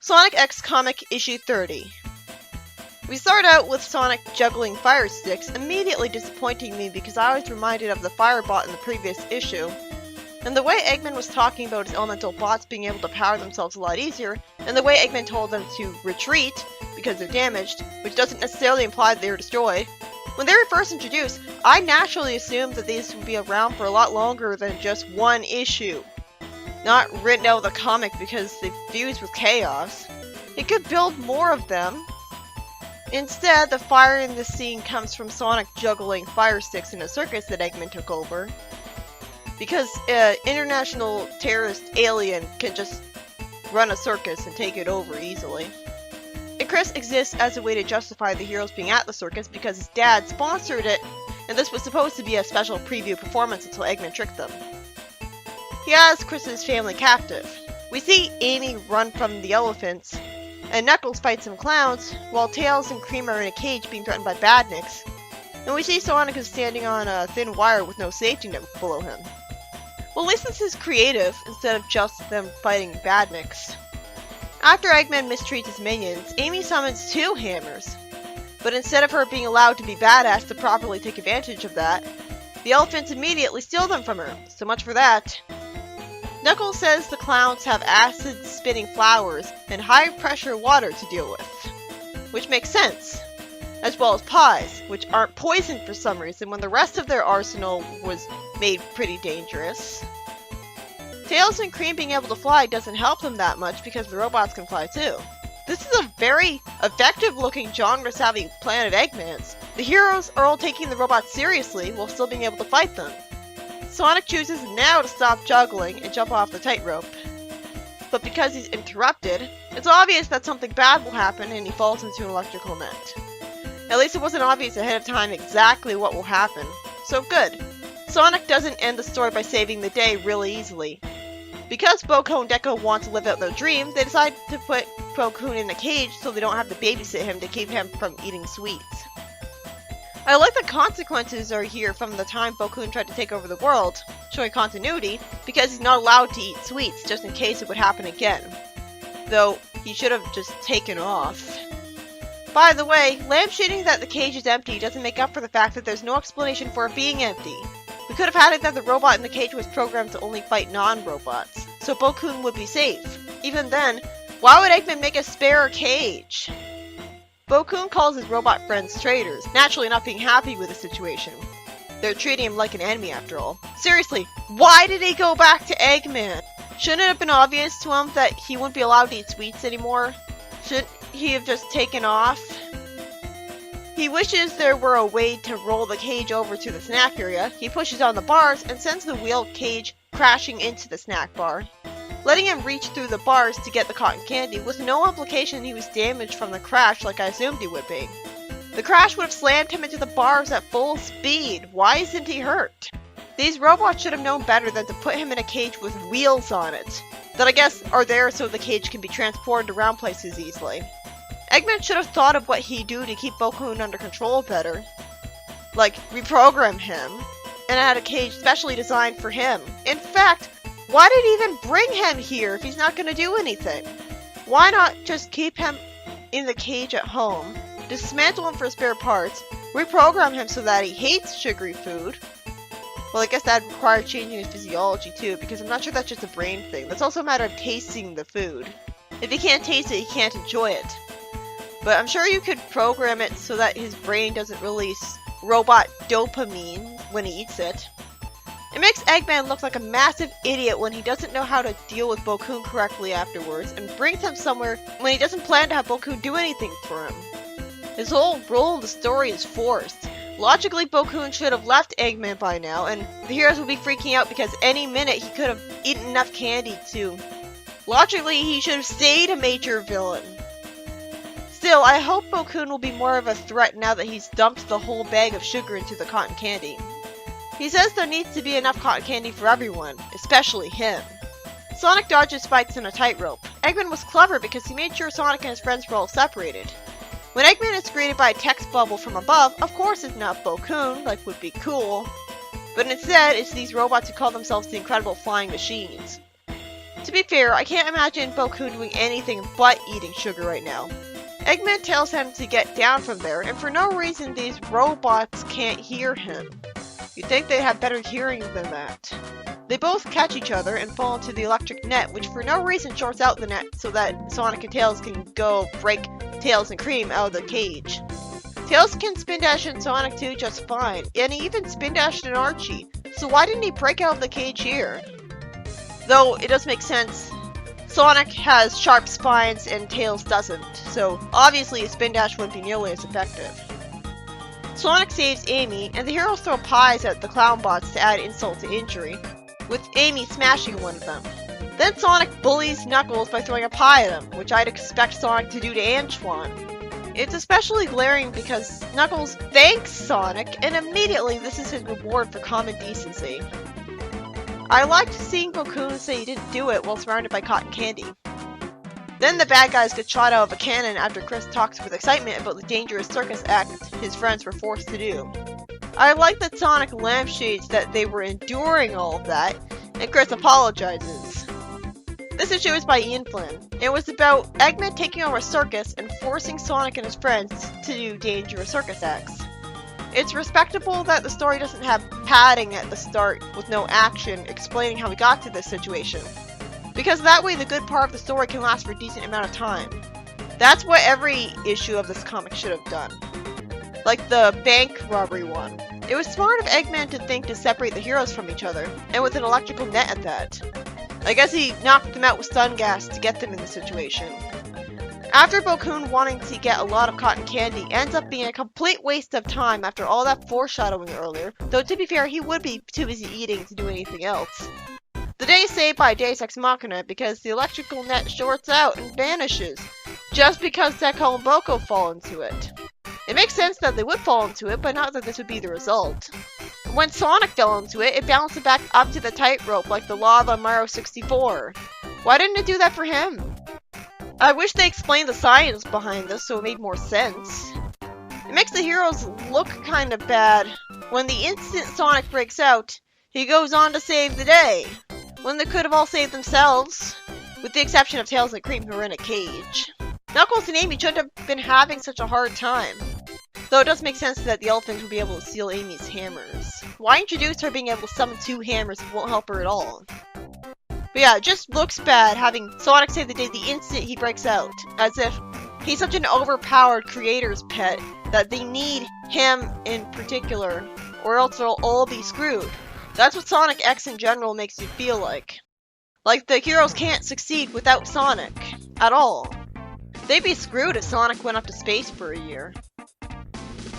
Sonic X Comic Issue 30. We start out with Sonic juggling fire sticks, immediately disappointing me because I was reminded of the Firebot in the previous issue. And the way Eggman was talking about his elemental bots being able to power themselves a lot easier, and the way Eggman told them to retreat because they're damaged, which doesn't necessarily imply that they were destroyed. When they were first introduced, I naturally assumed that these would be around for a lot longer than just one issue. Not written out of the comic because they fuse with chaos. It could build more of them. Instead, the fire in this scene comes from Sonic juggling fire sticks in a circus that Eggman took over. Because an international terrorist alien can just run a circus and take it over easily. And Chris exists as a way to justify the heroes being at the circus because his dad sponsored it, and this was supposed to be a special preview performance until Eggman tricked them. He has Chris's family captive. We see Amy run from the elephants, and Knuckles fight some clowns, while Tails and Cream are in a cage being threatened by badniks. And we see Sonic is standing on a thin wire with no safety net below him. Well, at least this is creative, instead of just them fighting badniks. After Eggman mistreats his minions, Amy summons two hammers. But instead of her being allowed to be badass to properly take advantage of that, the elephants immediately steal them from her. So much for that. Knuckles says the clowns have acid-spitting flowers and high-pressure water to deal with, which makes sense, as well as pies, which aren't poisoned for some reason when the rest of their arsenal was made pretty dangerous. Tails and Cream being able to fly doesn't help them that much because the robots can fly too. This is a very effective-looking genre-savvy plan of Eggman's. The heroes are all taking the robots seriously while still being able to fight them. Sonic chooses now to stop juggling and jump off the tightrope. But because he's interrupted, it's obvious that something bad will happen and he falls into an electrical net. At least it wasn't obvious ahead of time exactly what will happen, so good. Sonic doesn't end the story by saving the day really easily. Because Boko and Deco want to live out their dream, they decide to put Boko in a cage so they don't have to babysit him to keep him from eating sweets. I like the consequences are here from the time Bokun tried to take over the world, showing continuity, because he's not allowed to eat sweets just in case it would happen again. Though, he should have just taken off. By the way, lampshading that the cage is empty doesn't make up for the fact that there's no explanation for it being empty. We could have had it that the robot in the cage was programmed to only fight non-robots, so Bokun would be safe. Even then, why would Eggman make a spare cage? Bokun calls his robot friends traitors, naturally not being happy with the situation. They're treating him like an enemy after all. Seriously, why did he go back to Eggman? Shouldn't it have been obvious to him that he wouldn't be allowed to eat sweets anymore? Shouldn't he have just taken off? He wishes there were a way to roll the cage over to the snack area. He pushes on the bars and sends the wheel cage crashing into the snack bar. Letting him reach through the bars to get the cotton candy was no implication he was damaged from the crash like I assumed he would be. The crash would have slammed him into the bars at full speed. Why isn't he hurt? These robots should have known better than to put him in a cage with wheels on it, that I guess are there so the cage can be transported around places easily. Eggman should have thought of what he'd do to keep Bokun under control better. Like, reprogram him, and add a cage specially designed for him. In fact, why did he even bring him here if he's not going to do anything? Why not just keep him in the cage at home, dismantle him for spare parts, reprogram him so that he hates sugary food? Well, I guess that'd require changing his physiology too, because I'm not sure that's just a brain thing. That's also a matter of tasting the food. If he can't taste it, he can't enjoy it. But I'm sure you could program it so that his brain doesn't release robot dopamine when he eats it. It makes Eggman look like a massive idiot when he doesn't know how to deal with Bokun correctly afterwards, and brings him somewhere when he doesn't plan to have Bokun do anything for him. His whole role in the story is forced. Logically, Bokun should have left Eggman by now, and the heroes would be freaking out because any minute he could have eaten enough candy to... Logically, he should have stayed a major villain. Still, I hope Bokun will be more of a threat now that he's dumped the whole bag of sugar into the cotton candy. He says there needs to be enough cotton candy for everyone, especially him. Sonic dodges fights in a tightrope. Eggman was clever because he made sure Sonic and his friends were all separated. When Eggman is greeted by a text bubble from above, of course it's not Bokun, like would be cool, but instead it's these robots who call themselves the Incredible Flying Machines. To be fair, I can't imagine Boku doing anything but eating sugar right now. Eggman tells him to get down from there, and for no reason these robots can't hear him. You'd think they'd have better hearing than that. They both catch each other and fall into the electric net, which for no reason shorts out the net so that Sonic and Tails can go break Tails and Cream out of the cage. Tails can spin dash in Sonic 2 just fine, and he even spin dashed in Archie, so why didn't he break out of the cage here? Though it does make sense, Sonic has sharp spines and Tails doesn't, so obviously a spin dash wouldn't be nearly as effective. Sonic saves Amy, and the heroes throw pies at the clown bots to add insult to injury, with Amy smashing one of them. Then Sonic bullies Knuckles by throwing a pie at him, which I'd expect Sonic to do to Antoine. It's especially glaring because Knuckles thanks Sonic, and immediately this is his reward for common decency. I liked seeing Boku say he didn't do it while surrounded by cotton candy. Then the bad guys get shot out of a cannon after Chris talks with excitement about the dangerous circus act his friends were forced to do. I like that Sonic lampshades that they were enduring all of that, and Chris apologizes. This issue is by Ian Flynn. It was about Eggman taking over a circus and forcing Sonic and his friends to do dangerous circus acts. It's respectable that the story doesn't have padding at the start with no action explaining how we got to this situation, because that way the good part of the story can last for a decent amount of time. That's what every issue of this comic should have done. Like the bank robbery one. It was smart of Eggman to think to separate the heroes from each other, and with an electrical net at that. I guess he knocked them out with stun gas to get them in the situation. After Boku wanting to get a lot of cotton candy ends up being a complete waste of time after all that foreshadowing earlier, though to be fair he would be too busy eating to do anything else. The day is saved by Deus Ex Machina because the electrical net shorts out and vanishes, just because Deco and Boko fall into it. It makes sense that they would fall into it, but not that this would be the result. When Sonic fell into it, it bounced it back up to the tightrope like the lava Mario 64. Why didn't it do that for him? I wish they explained the science behind this so it made more sense. It makes the heroes look kind of bad. When the instant Sonic breaks out, he goes on to save the day, when they could have all saved themselves, with the exception of Tails and Cream who are in a cage. Knuckles and Amy shouldn't have been having such a hard time, though it does make sense that the elephant would be able to steal Amy's hammers. Why introduce her being able to summon 2 hammers if it won't help her at all? But yeah, it just looks bad having Sonic save the day the instant he breaks out, as if he's such an overpowered creator's pet that they need him in particular, or else they'll all be screwed. That's what Sonic X in general makes you feel like. Like the heroes can't succeed without Sonic, at all. They'd be screwed if Sonic went up to space for a year.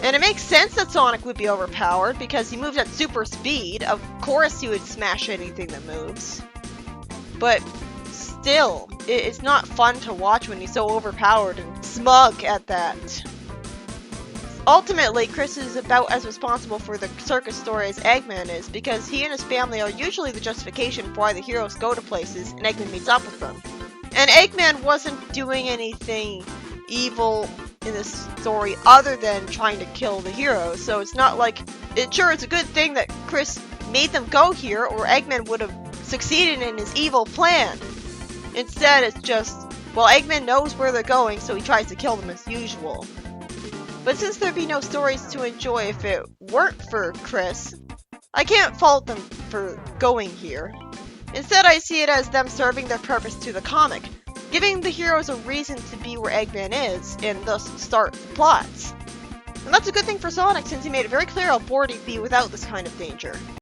And it makes sense that Sonic would be overpowered because he moves at super speed. Of course he would smash anything that moves. But still, it's not fun to watch when he's so overpowered and smug at that. Ultimately, Chris is about as responsible for the circus story as Eggman is, because he and his family are usually the justification for why the heroes go to places and Eggman meets up with them. And Eggman wasn't doing anything evil in this story other than trying to kill the heroes, so it's not like... it's a good thing that Chris made them go here, or Eggman would have succeeded in his evil plan. Instead, it's just, well, Eggman knows where they're going, so he tries to kill them as usual. But since there'd be no stories to enjoy if it weren't for Chris, I can't fault them for going here. Instead, I see it as them serving their purpose to the comic, giving the heroes a reason to be where Eggman is, and thus start the plots. And that's a good thing for Sonic, since he made it very clear how bored he'd be without this kind of danger.